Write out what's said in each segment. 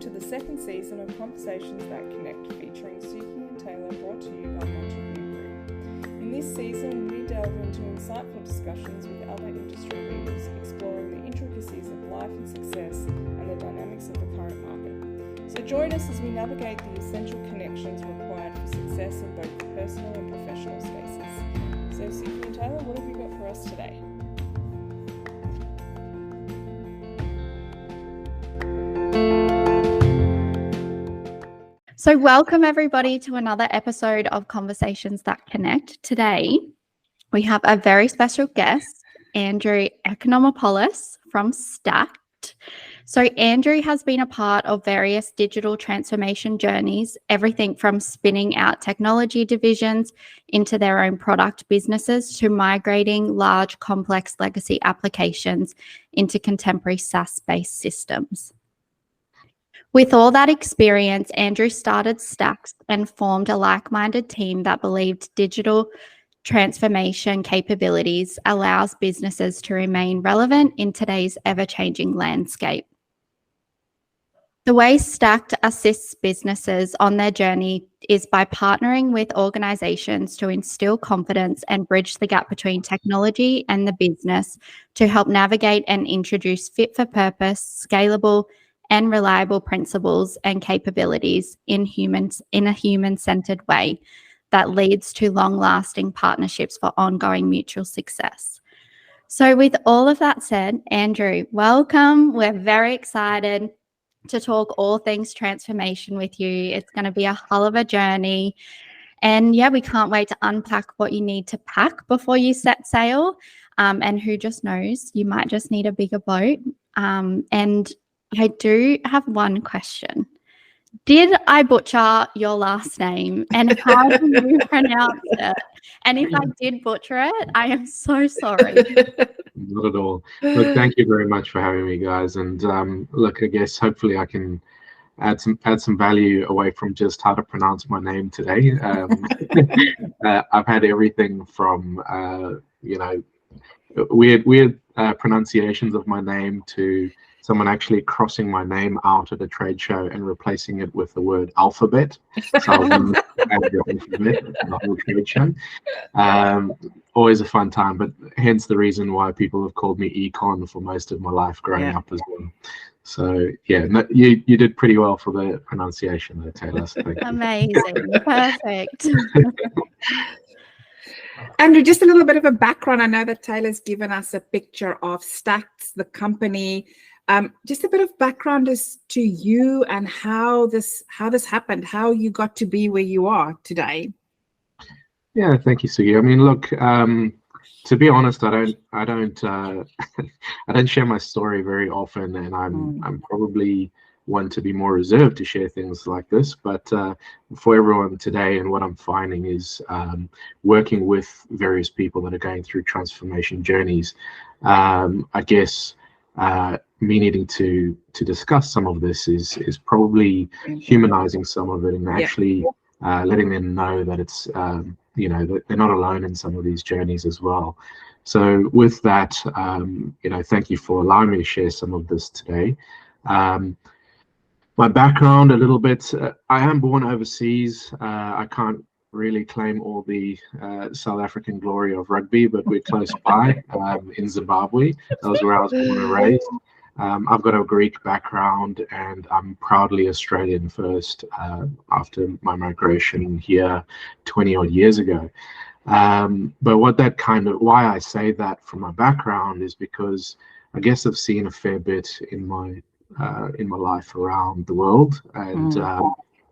to the second season of Conversations That Connect, featuring Suki and Tayla, brought to you by Mailto Group. In this season, we delve into insightful discussions with other industry leaders, exploring the intricacies of life and success and the dynamics of the current market. So join us as we navigate the essential connections required for success in both personal and professional spaces. So Suki and Tayla, what have you got for us today? So welcome everybody to another episode of Conversations That Connect. Today, we have a very special guest, Andrew Economopoulos from Staxd. So Andrew has been a part of various digital transformation journeys, everything from spinning out technology divisions into their own product businesses to migrating large, complex legacy applications into contemporary SaaS-based systems. With all that experience, Andrew started Staxd and formed a like-minded team that believed digital transformation capabilities allows businesses to remain relevant in today's ever-changing landscape. The way Staxd assists businesses on their journey is by partnering with organizations to instill confidence and bridge the gap between technology and the business to help navigate and introduce fit-for-purpose, scalable, and reliable principles and capabilities in a human-centered way that leads to long-lasting partnerships for ongoing mutual success. So with all of that said, Andrew, welcome. We're very excited to talk all things transformation with you. It's going to be a hell of a journey. And yeah, we can't wait to unpack what you need to pack before you set sail. And who just knows, you might just need a bigger boat. And I do have one question. Did I butcher your last name, and how do you pronounce it? And if I did butcher it, I am so sorry. Not at all. Look, thank you very much for having me, guys. And look, I guess hopefully I can add some value away from just how to pronounce my name today. I've had everything from weird pronunciations of my name to someone actually crossing my name out at a trade show and replacing it with the word alphabet. So I was going to add the alphabet in the whole trade show. Always a fun time, but hence the reason why people have called me Econ for most of my life growing up as well. So yeah, you did pretty well for the pronunciation there, Taylor. So thank you. Amazing. Perfect. Andrew, just a little bit of a background. I know that Taylor's given us a picture of Staxd, the company. Just a bit of background as to you and how this happened, how you got to be where you are today. Yeah, thank you, Suki. I mean, look, to be honest, I don't share my story very often, and I'm probably one to be more reserved to share things like this. But for everyone today, and what I'm finding is working with various people that are going through transformation journeys. I guess me needing to discuss some of this is probably humanizing some of it and actually letting them know that it's that they're not alone in some of these journeys as well. So with that, thank you for allowing me to share some of this today. My background a little bit, I am born overseas. I can't really claim all the South African glory of rugby, but we're close by in Zimbabwe. That was where I was born and raised. I've got a Greek background, and I'm proudly Australian first after my migration here 20 odd years ago. But why I say that from my background is because I guess I've seen a fair bit in my life around the world, and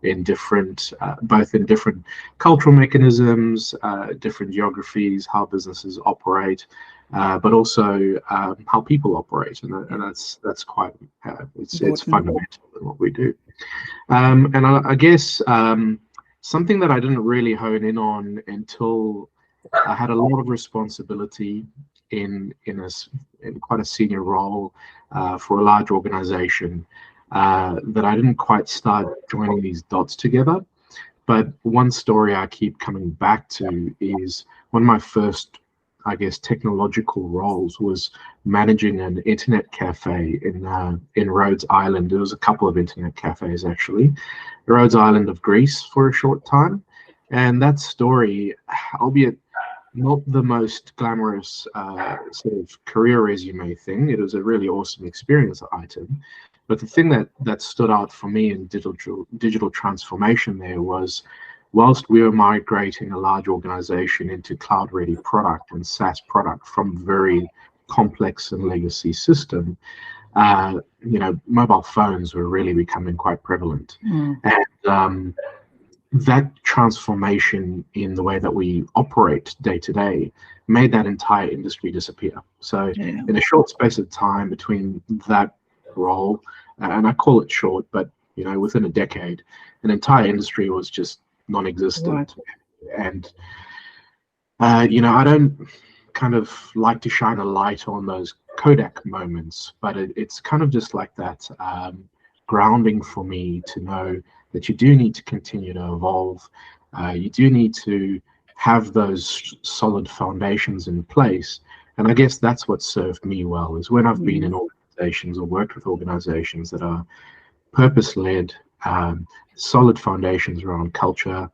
in different, both in different cultural mechanisms, different geographies, how businesses operate, but also how people operate, and that's quite it's fundamental in what we do. And I guess something that I didn't really hone in on until I had a lot of responsibility in quite a senior role for a large organization, that I didn't quite start joining these dots together. But one story I keep coming back to is one of my first I guess, technological roles was managing an internet cafe in Rhodes Island. There was a couple of internet cafes actually, Rhodes Island of Greece for a short time, and that story, albeit not the most glamorous sort of career resume thing, it was a really awesome experience item. But the thing that stood out for me in digital transformation there was, whilst we were migrating a large organization into cloud-ready product and SaaS product from very complex and legacy system, mobile phones were really becoming quite prevalent. And that transformation in the way that we operate day to day made that entire industry disappear. So in a short space of time between that role, and I call it short, but within a decade, an entire industry was just non-existent. Right. And I don't kind of like to shine a light on those Kodak moments, but it's kind of just like that grounding for me to know that you do need to continue to evolve. You do need to have those solid foundations in place. And I guess that's what served me well, is when I've been in organizations or worked with organizations that are purpose-led, solid foundations around culture.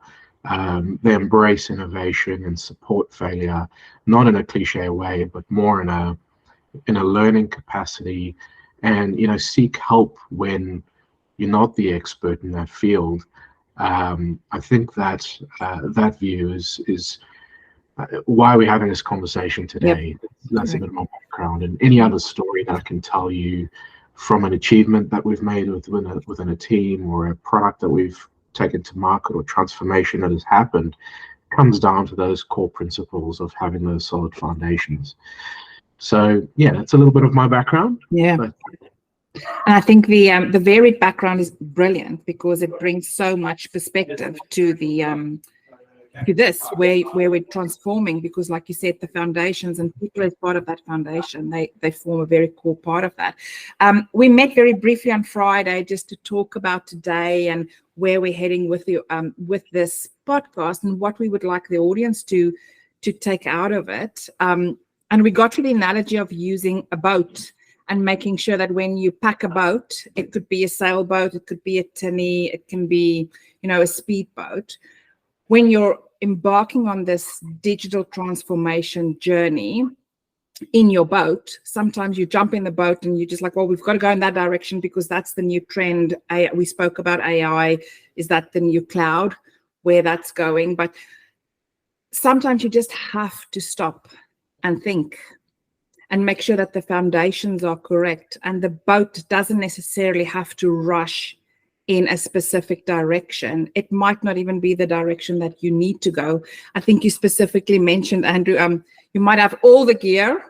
They embrace innovation and support failure, not in a cliche way, but more in a learning capacity, and seek help when you're not the expert in that field. I think that that view is why we're having this conversation today. Yep. That's a bit of my background, and any other story that I can tell you from an achievement that we've made within a team, or a product that we've taken to market, or transformation that has happened, comes down to those core principles of having those solid foundations. So that's a little bit of my background. And I think the varied background is brilliant, because it brings so much perspective to the to this where we're transforming, because like you said, the foundations and people as part of that foundation, they form a very core part of that. We met very briefly on Friday just to talk about today and where we're heading with this podcast and what we would like the audience to take out of it. And we got to the analogy of using a boat and making sure that when you pack a boat, it could be a sailboat, it could be a tinny, it can be, a speedboat. When you're embarking on this digital transformation journey in your boat, sometimes you jump in the boat and you're just like, well, we've got to go in that direction because that's the new trend. We spoke about AI. Is that the new cloud, where that's going? But sometimes you just have to stop and think and make sure that the foundations are correct. And the boat doesn't necessarily have to rush in a specific direction. It might not even be the direction that you need to go. I think you specifically mentioned, Andrew, you might have all the gear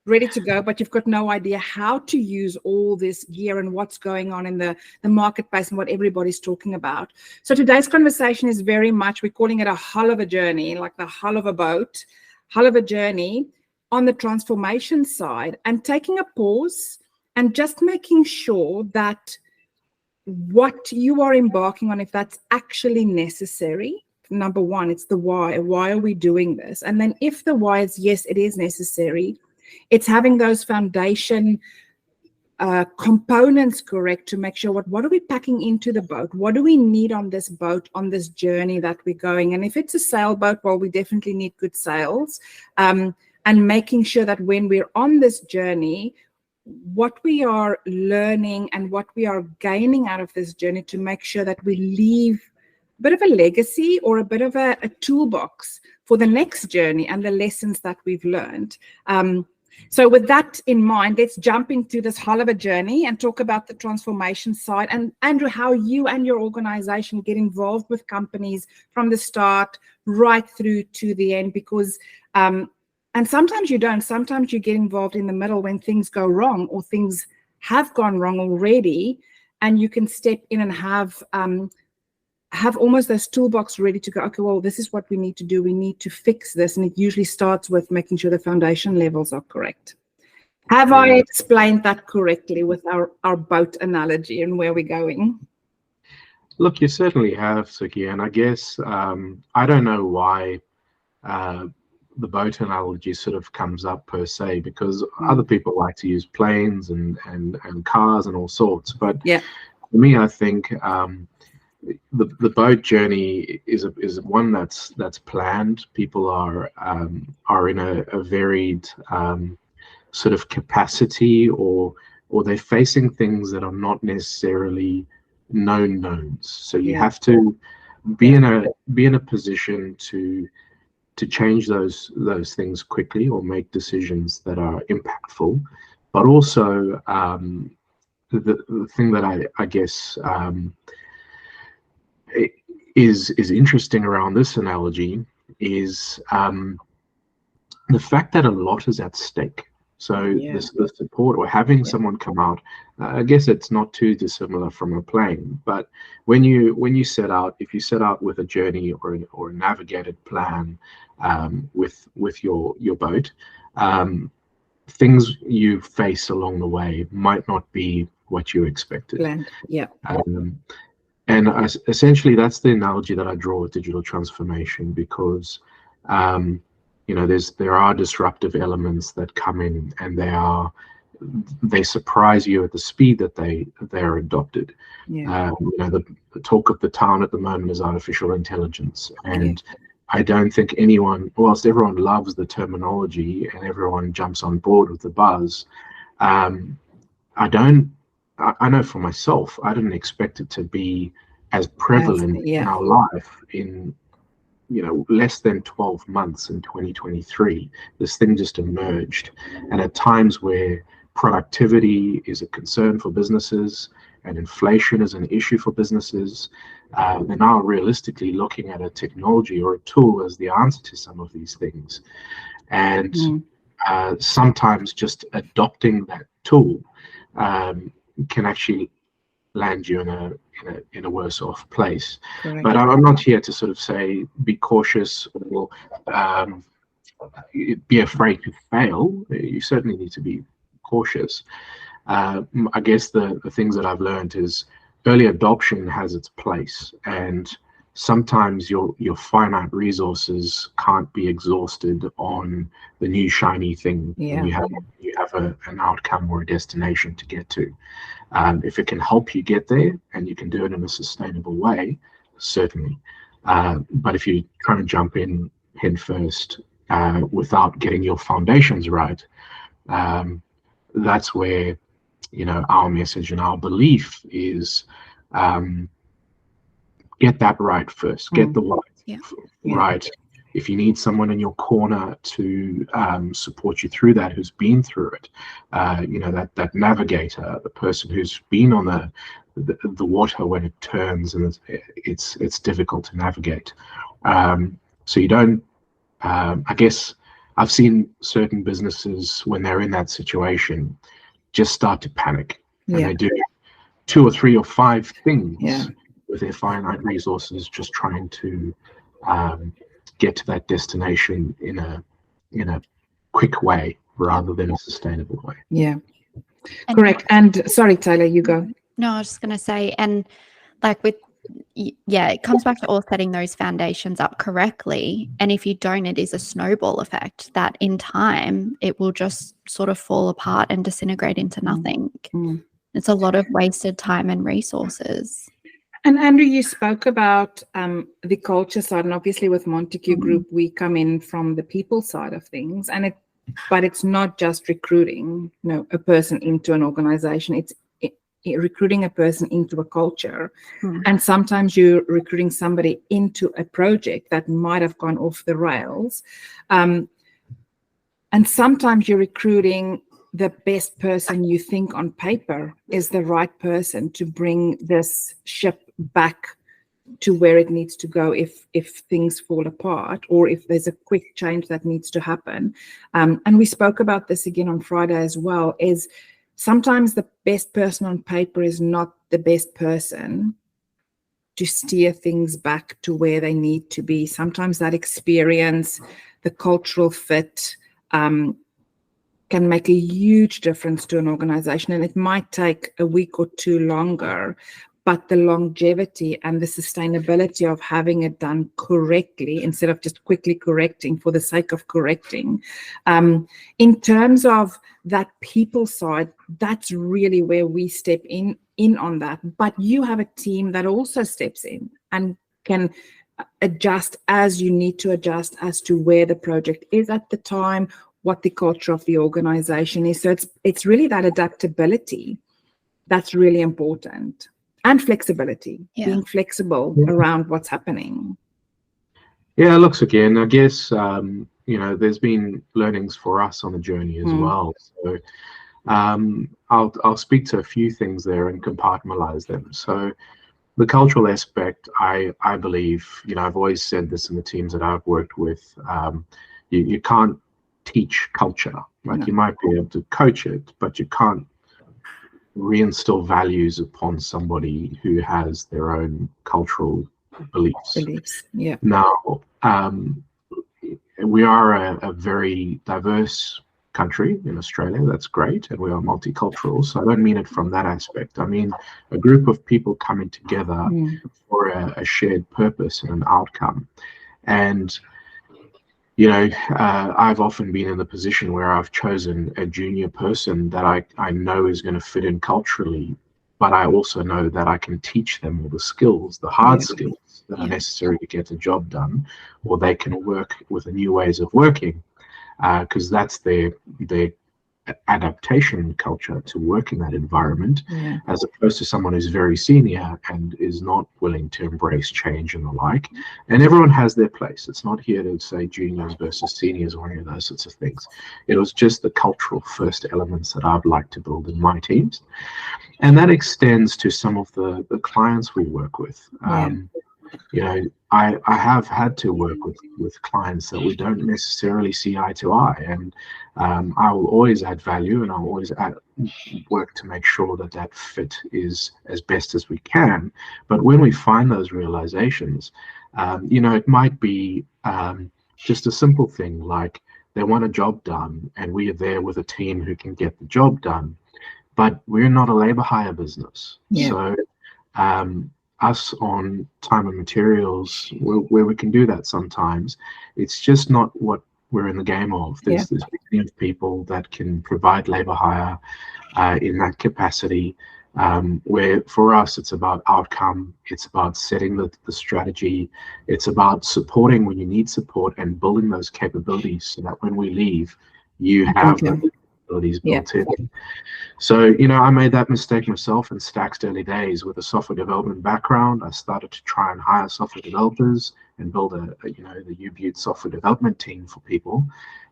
ready to go, but you've got no idea how to use all this gear and what's going on in the marketplace and what everybody's talking about. So today's conversation is very much, we're calling it a hull of a journey, like the hull of a boat, hull of a journey on the transformation side, and taking a pause and just making sure that what you are embarking on, if that's actually necessary. Number one, it's the why. Why are we doing this? And then if the why is yes, it is necessary, it's having those foundation components correct to make sure what are we packing into the boat? What do we need on this boat, on this journey that we're going? And if it's a sailboat, well, we definitely need good sails. And making sure that when we're on this journey, what we are learning and what we are gaining out of this journey, to make sure that we leave a bit of a legacy or a bit of a toolbox for the next journey and the lessons that we've learned. So with that in mind, let's jump into this hull of a journey and talk about the transformation side. And Andrew, how you and your organization get involved with companies from the start right through to the end, because and sometimes you don't. Sometimes you get involved in the middle when things go wrong or things have gone wrong already, and you can step in and have almost this toolbox ready to go. Okay, well, this is what we need to do. We need to fix this, and it usually starts with making sure the foundation levels are correct. Have I explained that correctly with our boat analogy and where we're going? Look, you certainly have, Suki, and I guess I don't know why the boat analogy sort of comes up per se, because other people like to use planes and cars and all sorts. But for me, I think the boat journey is one that's planned. People are in a varied sort of capacity, or they're facing things that are not necessarily known knowns. So you have to be in a position to change those things quickly, or make decisions that are impactful. But also the thing that I guess is interesting around this analogy is the fact that a lot is at stake. So the support, or having someone come out, I guess it's not too dissimilar from a plane. But when you set out, if you set out with a journey or a navigated plan with your boat, things you face along the way might not be what you expected. Planned. And essentially, that's the analogy that I draw with digital transformation, because there are disruptive elements that come in, and they surprise you at the speed that they are adopted. The talk of the town at the moment is artificial intelligence, and I don't think anyone, whilst everyone loves the terminology and everyone jumps on board with the buzz, I know for myself, I didn't expect it to be as prevalent in our life in less than 12 months in 2023. This thing just emerged, and at times where productivity is a concern for businesses and inflation is an issue for businesses, they're now realistically looking at a technology or a tool as the answer to some of these things. And sometimes just adopting that tool can actually land you in a worse off place. Correct. But I'm not here to sort of say be cautious or be afraid to fail. You certainly need to be cautious. I guess the things that I've learned is early adoption has its place, and sometimes your finite resources can't be exhausted on the new shiny thing. You have an outcome or a destination to get to. If it can help you get there and you can do it in a sustainable way, certainly. But if you're trying to jump in head first without getting your foundations right, that's where our message and our belief is, get that right first. Get the why right. If you need someone in your corner to support you through that, who's been through it, that navigator, the person who's been on the water when it turns and it's difficult to navigate. So you don't. I guess I've seen certain businesses, when they're in that situation, just start to panic, and they do 2 or 3 or 5 things with their finite resources, just trying to get to that destination in a quick way rather than a sustainable way. And correct. And sorry, Tayla, you go. No, I was just going to say, and like it comes back to all setting those foundations up correctly. And if you don't, it is a snowball effect that in time it will just sort of fall apart and disintegrate into nothing. It's a lot of wasted time and resources. And Andrew, you spoke about the culture side, and obviously with Montague Group, we come in from the people side of things, but it's not just recruiting, a person into an organization. It's recruiting a person into a culture, and sometimes you're recruiting somebody into a project that might have gone off the rails, and sometimes you're recruiting the best person you think on paper is the right person to bring this ship back to where it needs to go if things fall apart, or if there's a quick change that needs to happen. And we spoke about this again on Friday as well, is sometimes the best person on paper is not the best person to steer things back to where they need to be. Sometimes that experience, the cultural fit, can make a huge difference to an organization, and it might take a week or 2 longer, but the longevity and the sustainability of having it done correctly instead of just quickly correcting for the sake of correcting. In terms of that people side, that's really where we step in on that. But you have a team that also steps in and can adjust as you need to adjust as to where the project is at the time, what the culture of the organization is. So it's really that adaptability that's really important, and flexibility, being flexible around what's happening. Yeah, looks again, I guess, there's been learnings for us on the journey as well. So I'll speak to a few things there and compartmentalize them. So the cultural aspect, I believe, I've always said this in the teams that I've worked with, you can't teach culture. Like, you might be able to coach it, but you can't reinstill values upon somebody who has their own cultural beliefs. Yeah. Now, we are a very diverse country in Australia. That's great, and we are multicultural. So I don't mean it from that aspect. I mean a group of people coming together for a shared purpose and an outcome. And I've often been in the position where I've chosen a junior person that I know is going to fit in culturally, but I also know that I can teach them all the skills, the hard skills that are necessary to get the job done, or they can work with the new ways of working, because that's their adaptation culture to work in that environment, as opposed to someone who's very senior and is not willing to embrace change and the like. And everyone has their place. It's not here to say juniors versus seniors or any of those sorts of things. It was just the cultural first elements that I'd like to build in my teams. And that extends to some of the clients we work with. I have had to work with clients that we don't necessarily see eye to eye, and I will always add value, and I'll always work to make sure that fit is as best as we can. But when we find those realizations, it might be just a simple thing like they want a job done, and we are there with a team who can get the job done, but we're not a labor hire business. So us on time and materials, where we can do that sometimes, it's just not what we're in the game of. There's plenty of people that can provide labor hire in that capacity, where for us it's about outcome, it's about setting the strategy, it's about supporting when you need support and building those capabilities so that when we leave, you have the capabilities built in. So, I made that mistake myself in Staxd early days with a software development background. I started to try and hire software developers and build the U-Butte software development team for people.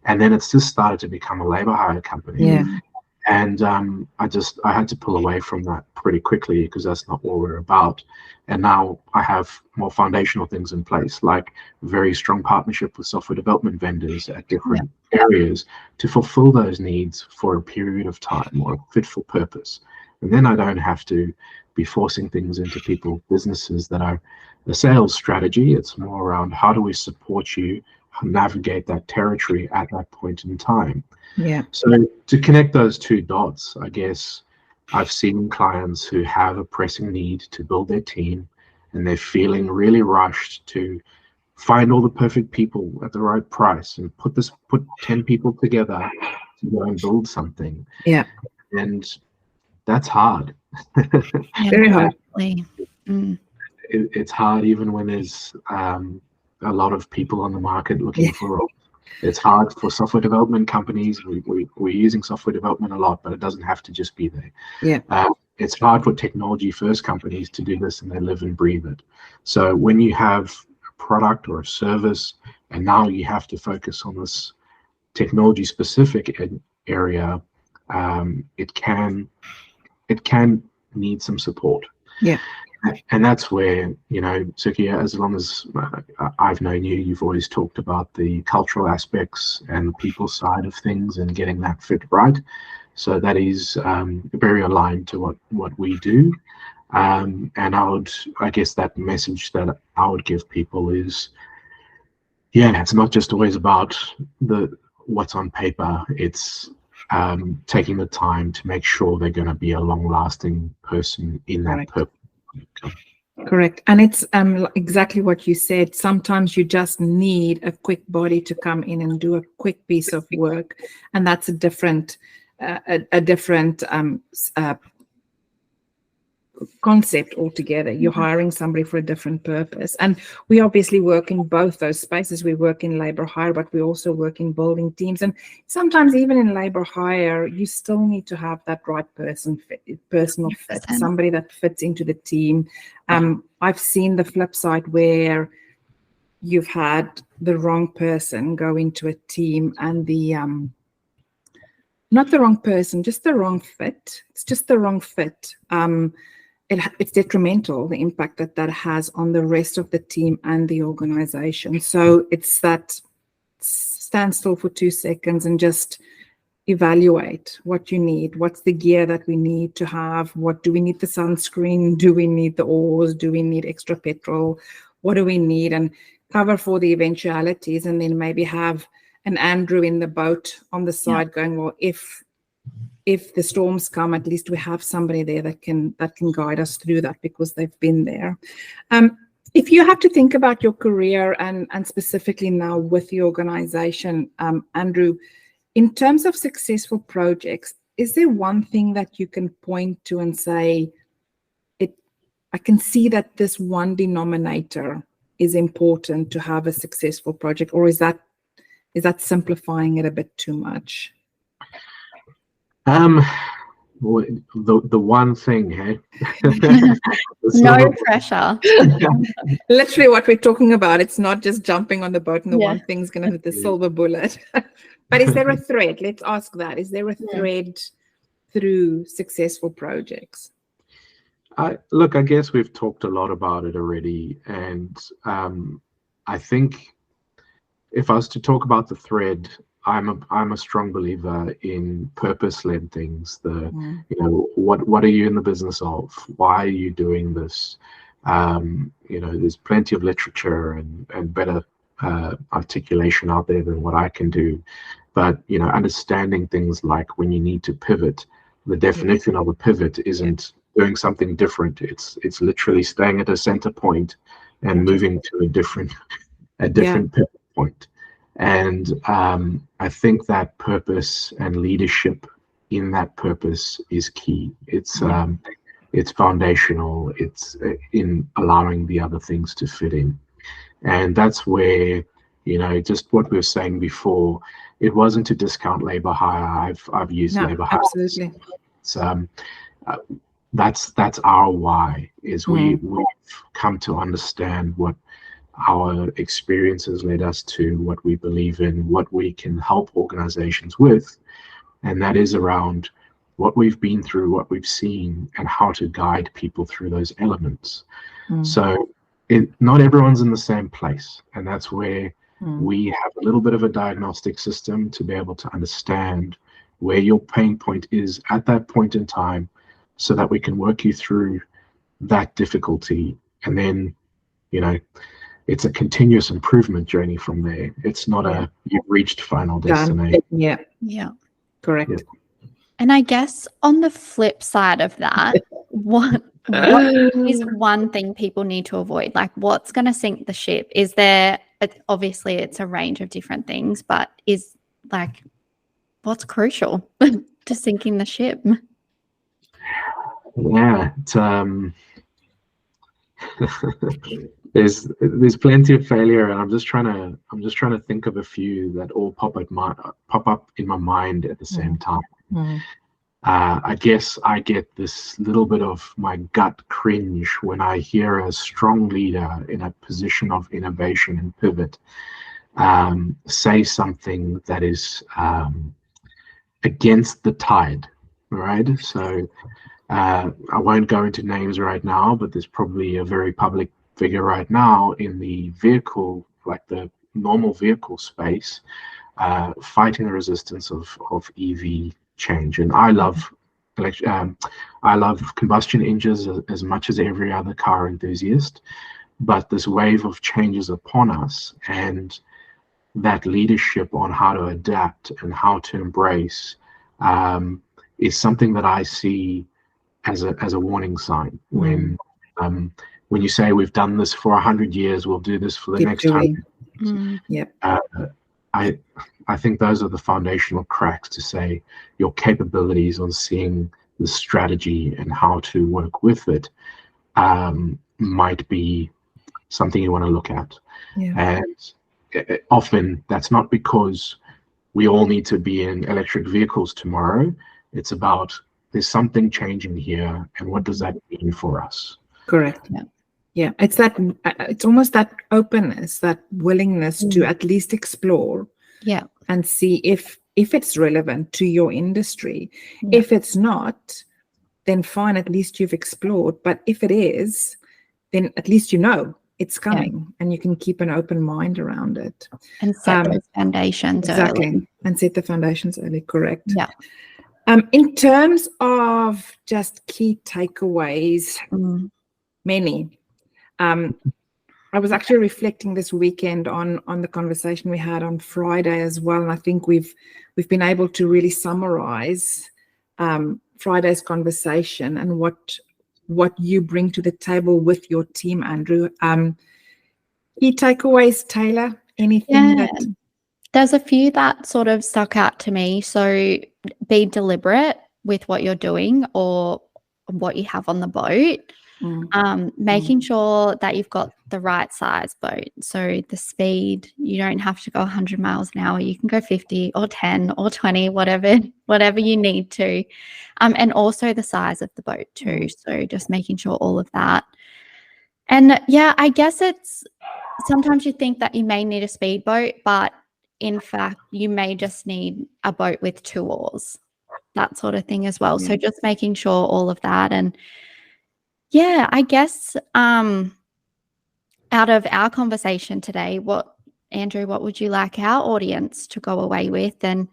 And then it's just started to become a labor hire company. And I had to pull away from that pretty quickly because that's not what we're about. And now I have more foundational things in place, like very strong partnership with software development vendors at different areas to fulfill those needs for a period of time or fit for purpose. And then I don't have to be forcing things into people's businesses that are a sales strategy. It's more around how do we support you navigate that territory at that point in time. So to connect those two dots, I guess I've seen clients who have a pressing need to build their team, and they're feeling really rushed to find all the perfect people at the right price and put 10 people together to go and build something. And that's hard. Very hard. It's hard even when there's a lot of people on the market looking for roles. It's hard for software development companies. We're using software development a lot, but it doesn't have to just be there. It's hard for technology first companies to do this, and they live and breathe it. So when you have a product or a service, and now you have to focus on this technology specific area, it can need some support. And that's where, Suki, as long as I've known you, you've always talked about the cultural aspects and the people side of things and getting that fit right. So that is very aligned to what we do. And I guess that message that I would give people is, it's not just always about what's on paper. It's taking the time to make sure they're going to be a long-lasting person in that purpose Correct. And it's exactly what you said. Sometimes you just need a quick body to come in and do a quick piece of work. And that's a different concept altogether. You're hiring somebody for a different purpose. And we obviously work in both those spaces. We work in labor hire, but we also work in building teams. And sometimes even in labor hire, you still need to have that right personal fit, somebody that fits into the team. I've seen the flip side where you've had the wrong person go into a team and the not the wrong person, just the wrong fit. It's just the wrong fit. It's detrimental, the impact that has on the rest of the team and the organization. So it's that stand still for 2 seconds and just evaluate what you need. What's the gear that we need to have? What do we need? The sunscreen? Do we need the oars? Do we need extra petrol? What do we need? And cover for the eventualities, and then maybe have an Andrew in the boat on the side going, well, if the storms come, at least we have somebody there that can guide us through that because they've been there. If you have to think about your career and specifically now with the organization, Andrew, in terms of successful projects, is there one thing that you can point to and say, I can see that this one denominator is important to have a successful project, or is that simplifying it a bit too much? The one thing, hey? No pressure. Literally what we're talking about. It's not just jumping on the boat and the one thing's going to hit the silver bullet. But is there a thread? Let's ask that. Is there a thread through successful projects? I guess we've talked a lot about it already. And I think if I was to talk about the thread, I'm a strong believer in purpose-led things. What are you in the business of? Why are you doing this? There's plenty of literature and better articulation out there than what I can do. But understanding things like when you need to pivot, the definition of a pivot isn't doing something different. It's literally staying at a center point and moving to a different pivot point. And I think that purpose and leadership in that purpose is key. It's foundational. It's in allowing the other things to fit in. And that's where, just what we were saying before, it wasn't to discount labor hire. I've used labor hire. Absolutely. It's, that's our why, is we've come to understand what our experiences led us to, what we believe in, what we can help organizations with, and that is around what we've been through, what we've seen, and how to guide people through those elements. So not everyone's in the same place, and that's where we have a little bit of a diagnostic system to be able to understand where your pain point is at that point in time, so that we can work you through that difficulty. And then, it's a continuous improvement journey from there. It's not you've reached final destination. Yeah. Correct. Yeah. And I guess on the flip side of that, what is one thing people need to avoid? Like, what's going to sink the ship? Is there, obviously it's a range of different things, but is what's crucial to sinking the ship? Yeah, it's, there's plenty of failure, and I'm just trying to think of a few that all pop up in my mind at the same time. I guess I get this little bit of my gut cringe when I hear a strong leader in a position of innovation and pivot say something that is against the tide, right? So I won't go into names right now, but there's probably a very public figure right now in the vehicle, like the normal vehicle space, fighting the resistance of EV change. And I love combustion engines as much as every other car enthusiast, but this wave of change is upon us, and that leadership on how to adapt and how to embrace is something that I see as a warning sign when When you say we've done this for 100 years, we'll do this for the Keep next doing. 100. Yep. I think those are the foundational cracks to say your capabilities on seeing the strategy and how to work with it might be something you want to look at. Yeah. And often that's not because we all need to be in electric vehicles tomorrow. It's about there's something changing here, and what does that mean for us? Correct. Yeah. It's almost that openness, that willingness to at least explore. Yeah. And see if it's relevant to your industry. If it's not, then fine, at least you've explored. But if it is, then at least you know it's coming, and you can keep an open mind around it. And set those foundations early. And set the foundations early, correct. Yeah. In terms of just key takeaways, many. I was actually reflecting this weekend on the conversation we had on Friday as well, and I think we've been able to really summarize Friday's conversation and what you bring to the table with your team, Andrew. Key takeaways, Tayla? Anything that? There's a few that sort of stuck out to me. So be deliberate with what you're doing or what you have on the boat. Making sure that you've got the right size boat. So the speed, you don't have to go 100 miles an hour. You can go 50 or 10 or 20, whatever you need to. And also the size of the boat too. So just making sure all of that. And yeah, I guess it's sometimes you think that you may need a speedboat, but in fact, you may just need a boat with 2 oars, that sort of thing as well. So just making sure all of that. And yeah, I guess out of our conversation today, Andrew, what would you like our audience to go away with, and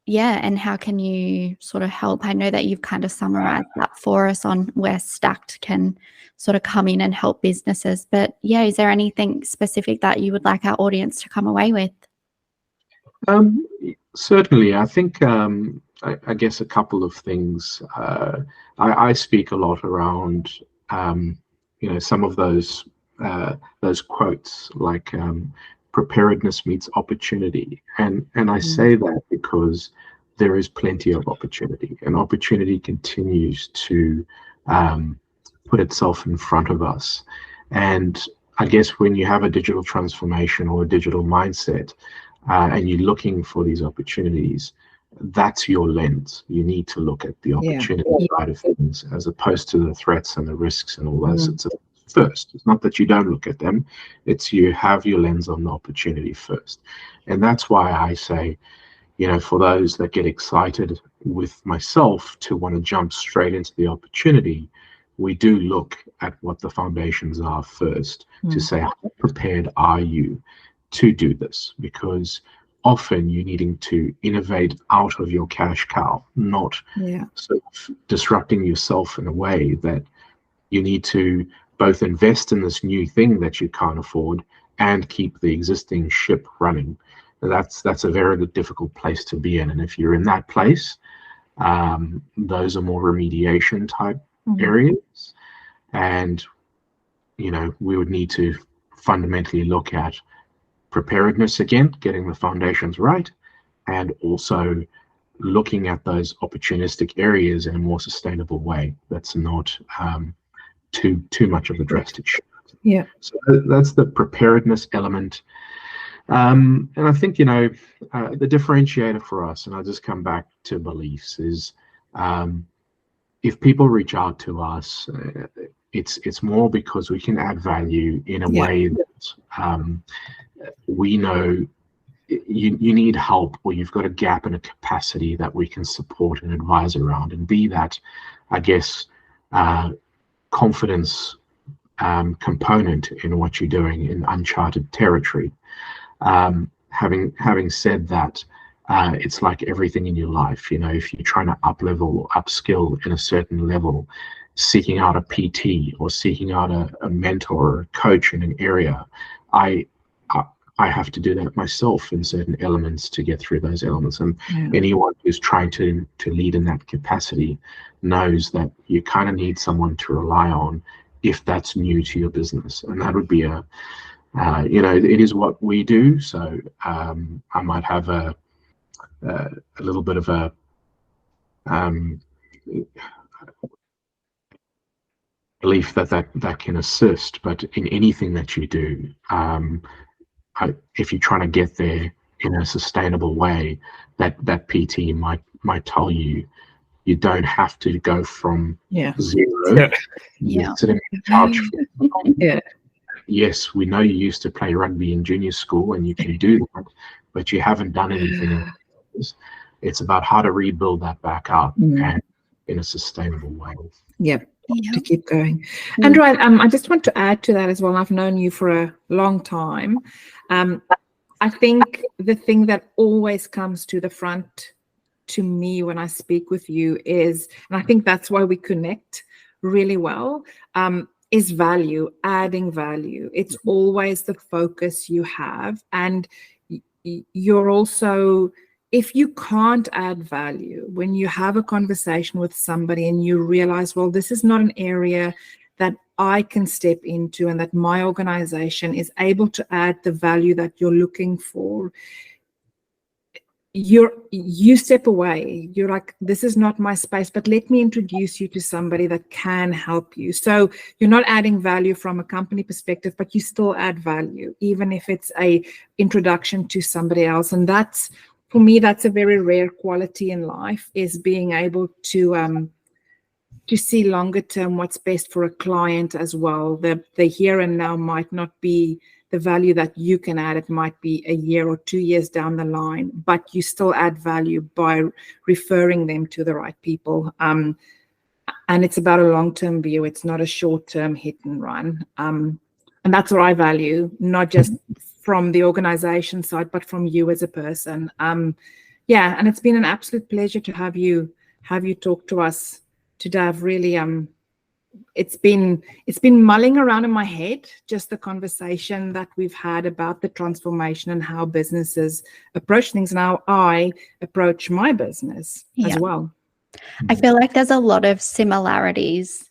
and how can you sort of help? I know that you've kind of summarized that for us on where Staxd can sort of come in and help businesses. But yeah, is there anything specific that you would like our audience to come away with? Certainly, I think I guess a couple of things. I speak a lot around some of those quotes like preparedness meets opportunity, and I say that because there is plenty of opportunity, and opportunity continues to put itself in front of us. And I guess when you have a digital transformation or a digital mindset, and you're looking for these opportunities, that's your lens. You need to look at the opportunity side of things as opposed to the threats and the risks and all those sorts of things first. It's not that you don't look at them, it's you have your lens on the opportunity first. And that's why I say, for those that get excited with myself to want to jump straight into the opportunity, we do look at what the foundations are first to say, how prepared are you to do this? Because often you're needing to innovate out of your cash cow, not sort of disrupting yourself in a way that you need to both invest in this new thing that you can't afford and keep the existing ship running. That's a very difficult place to be in. And if you're in that place, those are more remediation type areas. And, we would need to fundamentally look at preparedness again, getting the foundations right, and also looking at those opportunistic areas in a more sustainable way. That's not too much of a drastic shift. Yeah. So that's the preparedness element. And I think, the differentiator for us, and I'll just come back to beliefs, is if people reach out to us, it's more because we can add value in a way that we know you need help, or you've got a gap in a capacity that we can support and advise around, and be that, I guess, confidence component in what you're doing in uncharted territory. Having said that, it's like everything in your life. If you're trying to up-level or upskill in a certain level, seeking out a PT or seeking out a mentor or a coach in an area, I have to do that myself in certain elements to get through those elements. And anyone who's trying to lead in that capacity knows that you kind of need someone to rely on if that's new to your business. And that would be it is what we do. So I might have a little bit of a belief that can assist, but in anything that you do, if you're trying to get there in a sustainable way, that PT might tell you don't have to go from zero. Sitting in charge. Yes, we know you used to play rugby in junior school and you can do that, but you haven't done anything else. It's about how to rebuild that back up and in a sustainable way. To keep going. Andrew, I just want to add to that as well. I've known you for a long time. I think the thing that always comes to the front to me when I speak with you is, and I think that's why we connect really well, is value, adding value. It's always the focus you have. And you're also, if you can't add value, when you have a conversation with somebody and you realize, well, this is not an area that I can step into and that my organization is able to add the value that you're looking for, you step away. You're like, this is not my space, but let me introduce you to somebody that can help you. So you're not adding value from a company perspective, but you still add value, even if it's a introduction to somebody else. And that's, for me, that's a very rare quality in life, is being able to see longer term what's best for a client as well. The here and now might not be the value that you can add. It might be a year or 2 years down the line, but you still add value by referring them to the right people. And it's about a long-term view. It's not a short-term hit and run. And that's what I value, not just from the organization side, but from you as a person. And it's been an absolute pleasure to have you talk to us today. I've really it's been mulling around in my head, just the conversation that we've had about the transformation and how businesses approach things and how I approach my business as well. I feel like there's a lot of similarities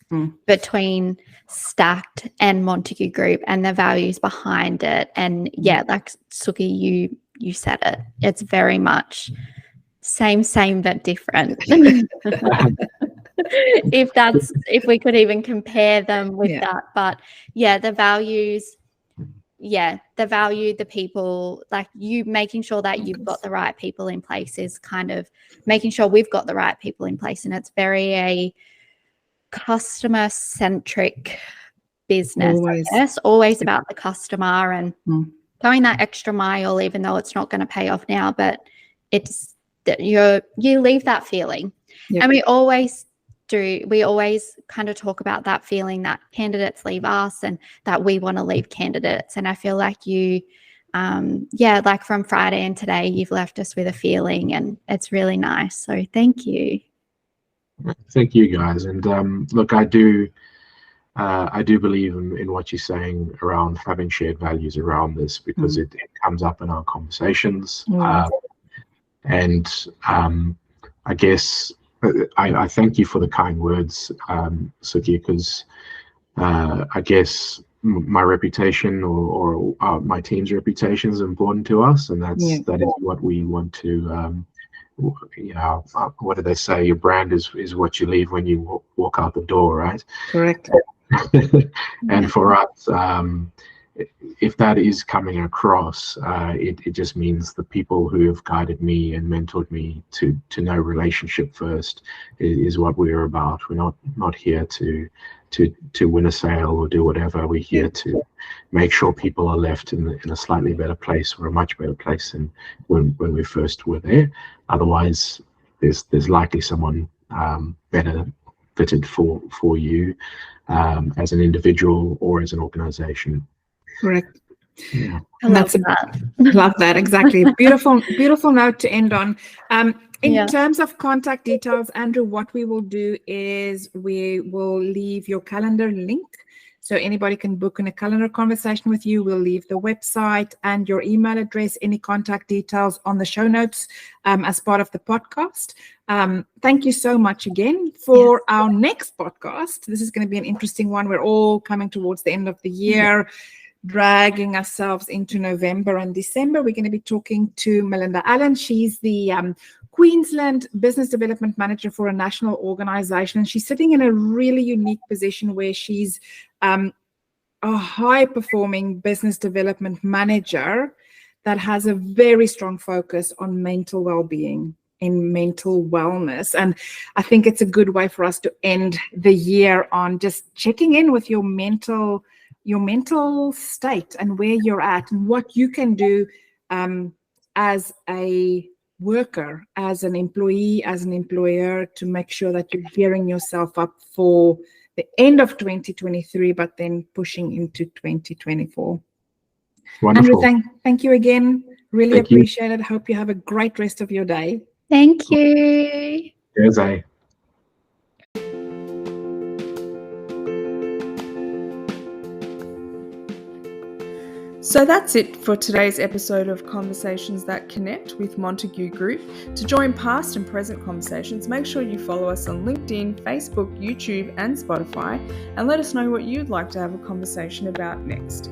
between Staxd and Montague Group and the values behind it. And like Suki, you said it. It's very much same but different. if we could even compare them with that. But the values, the value, the people, like you making sure that you've got the right people in place is kind of making sure we've got the right people in place. And it's very a customer centric business, always about the customer and going that extra mile, even though it's not going to pay off now, but it's that you leave that feeling. And we always kind of talk about that feeling that candidates leave us and that we want to leave candidates. And I feel like you, like from Friday and today, you've left us with a feeling and it's really nice. So thank you. Thank you guys. And look, I do believe in what you're saying around having shared values around this, because it comes up in our conversations. And I guess I thank you for the kind words, Suki, because I guess my reputation or my team's reputation is important to us, and that is what we want to. What do they say? Your brand is what you leave when you walk out the door, right? Correct. And for us, if that is coming across, it just means the people who have guided me and mentored me to know relationship first is what we're about. We're not here to win a sale or do whatever. We're here to make sure people are left in a slightly better place, or a much better place than when we first were there. Otherwise, there's likely someone better fitted for you as an individual or as an organization. Correct. I love that. Love that. Exactly. Beautiful note to end on. In terms of contact details, Andrew, what we will do is we will leave your calendar link So anybody can book in a calendar conversation with you. We'll leave the website and your email address, any contact details on the show notes as part of the podcast. Thank you so much again for our next podcast. This is going to be an interesting one. We're all coming towards the end of the year, dragging ourselves into November and December. We're going to be talking to Melinda Allen. She's the Queensland Business Development Manager for a national organization. And she's sitting in a really unique position where she's a high-performing business development manager that has a very strong focus on mental well-being and mental wellness. And I think it's a good way for us to end the year on just checking in with your mental state and where you're at and what you can do as a worker, as an employee, as an employer, to make sure that you're gearing yourself up for the end of 2023, but then pushing into 2024. Wonderful. Andrew, thank you again. Really appreciate it. Hope you have a great rest of your day. Thank you. Cheers, eh? So that's it for today's episode of Conversations That Connect with Montague Group. To join past and present conversations, make sure you follow us on LinkedIn, Facebook, YouTube, and Spotify, and let us know what you'd like to have a conversation about next.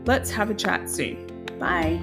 Let's have a chat soon. Bye.